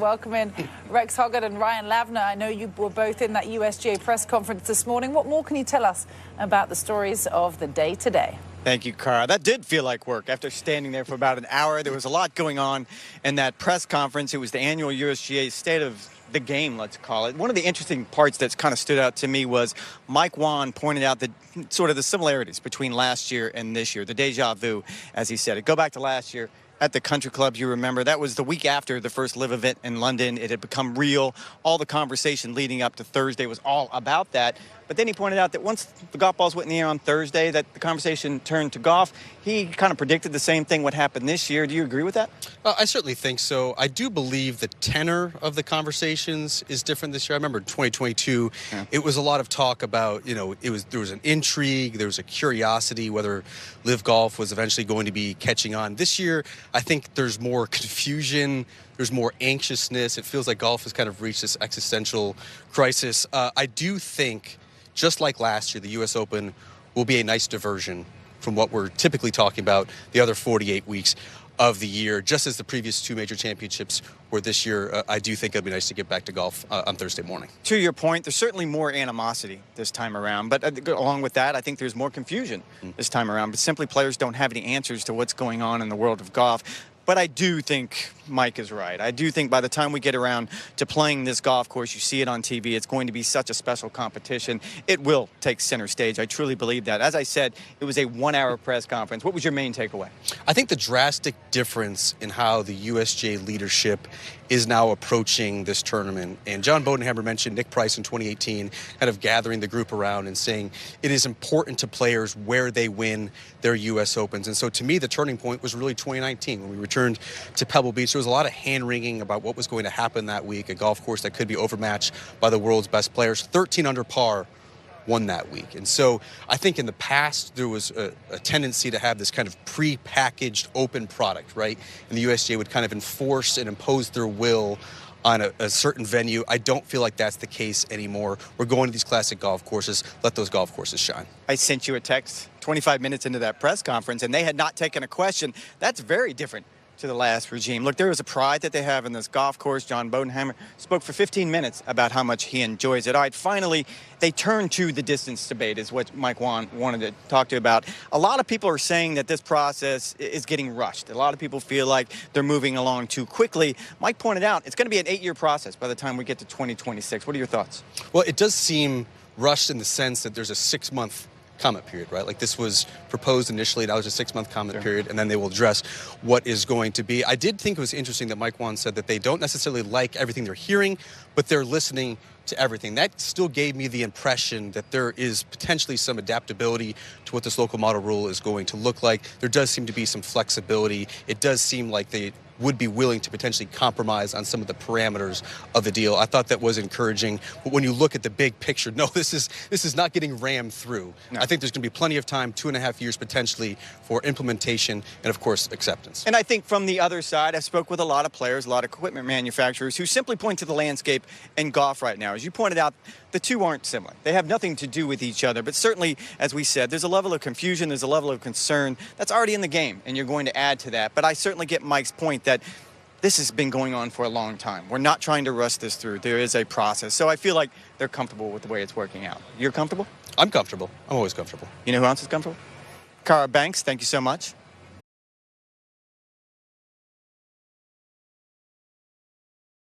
welcome in Rex Hoggard and Ryan Lavner. I know you were both in that USGA press conference this morning. What more can you tell us about the stories of the day today? Thank you, Cara. That did feel like work. After standing there for about an hour, there was a lot going on in that press conference. It was the annual USGA State of the Game, let's call it. One of the interesting parts that's kind of stood out to me was Mike Whan pointed out sort of the similarities between last year and this year, the deja vu, as he said it. Go back to last year. At the country club, you remember, that was the week after the first live event in London. It had become real. All the conversation leading up to Thursday was all about that. But then he pointed out that once the golf balls went in the air on Thursday, that the conversation turned to golf. He kind of predicted the same thing would happen this year. Do you agree with that? I certainly think so. I do believe the tenor of the conversations is different this year. I remember in 2022, It was a lot of talk about, there was an intrigue, there was a curiosity whether live golf was eventually going to be catching on. This year, I think there's more confusion. There's more anxiousness. It feels like golf has kind of reached this existential crisis. I do think, just like last year, the U.S. Open will be a nice diversion from what we're typically talking about the other 48 weeks of the year. Just as the previous two major championships were this year, I do think it'll be nice to get back to golf on Thursday morning. To your point, there's certainly more animosity this time around. But along with that, I think there's more confusion this time around. But simply players don't have any answers to what's going on in the world of golf. But I do think Mike is right. I do think by the time we get around to playing this golf course, you see it on TV, it's going to be such a special competition. It will take center stage. I truly believe that. As I said, it was a one-hour press conference. What was your main takeaway? I think the drastic difference in how the USGA leadership is now approaching this tournament. And John Bodenhammer mentioned Nick Price in 2018, kind of gathering the group around and saying it is important to players where they win their U.S. Opens. And so to me, the turning point was really 2019 when we returned to Pebble Beach. There was a lot of hand-wringing about what was going to happen that week, a golf course that could be overmatched by the world's best players. 13 under par won that week. And so I think in the past there was a tendency to have this kind of pre-packaged open product, right? And the USGA would kind of enforce and impose their will on a certain venue. I don't feel like that's the case anymore. We're going to these classic golf courses. Let those golf courses shine. I sent you a text 25 minutes into that press conference, and they had not taken a question. That's very different to the last regime. Look, there is a pride that they have in this golf course. John Bodenhammer spoke for 15 minutes about how much he enjoys it. All right, finally, they turn to the distance debate is what Mike Whan wanted to talk to you about. A lot of people are saying that this process is getting rushed. A lot of people feel like they're moving along too quickly. Mike pointed out it's going to be an 8-year process by the time we get to 2026. What are your thoughts? Well, it does seem rushed in the sense that there's a 6-month comment period, right? Like this was proposed initially, that was a 6-month comment period, and then they will address what is going to be. I did think it was interesting that Mike Whan said that they don't necessarily like everything they're hearing, but they're listening to everything. That still gave me the impression that there is potentially some adaptability to what this local model rule is going to look like. There does seem to be some flexibility. It does seem like they would be willing to potentially compromise on some of the parameters of the deal. I thought that was encouraging. But when you look at the big picture, no, this is not getting rammed through. No. I think there's going to be plenty of time, 2.5 years potentially, for implementation and, of course, acceptance. And I think from the other side, I spoke with a lot of players, a lot of equipment manufacturers who simply point to the landscape in golf right now. As you pointed out, the two aren't similar. They have nothing to do with each other. But certainly, as we said, there's a level of confusion, there's a level of concern that's already in the game, and you're going to add to that. But I certainly get Mike's point that this has been going on for a long time. We're not trying to rush this through. There is a process. So I feel like they're comfortable with the way it's working out. You're comfortable? I'm comfortable. I'm always comfortable. You know who else is comfortable? Cara Banks, thank you so much.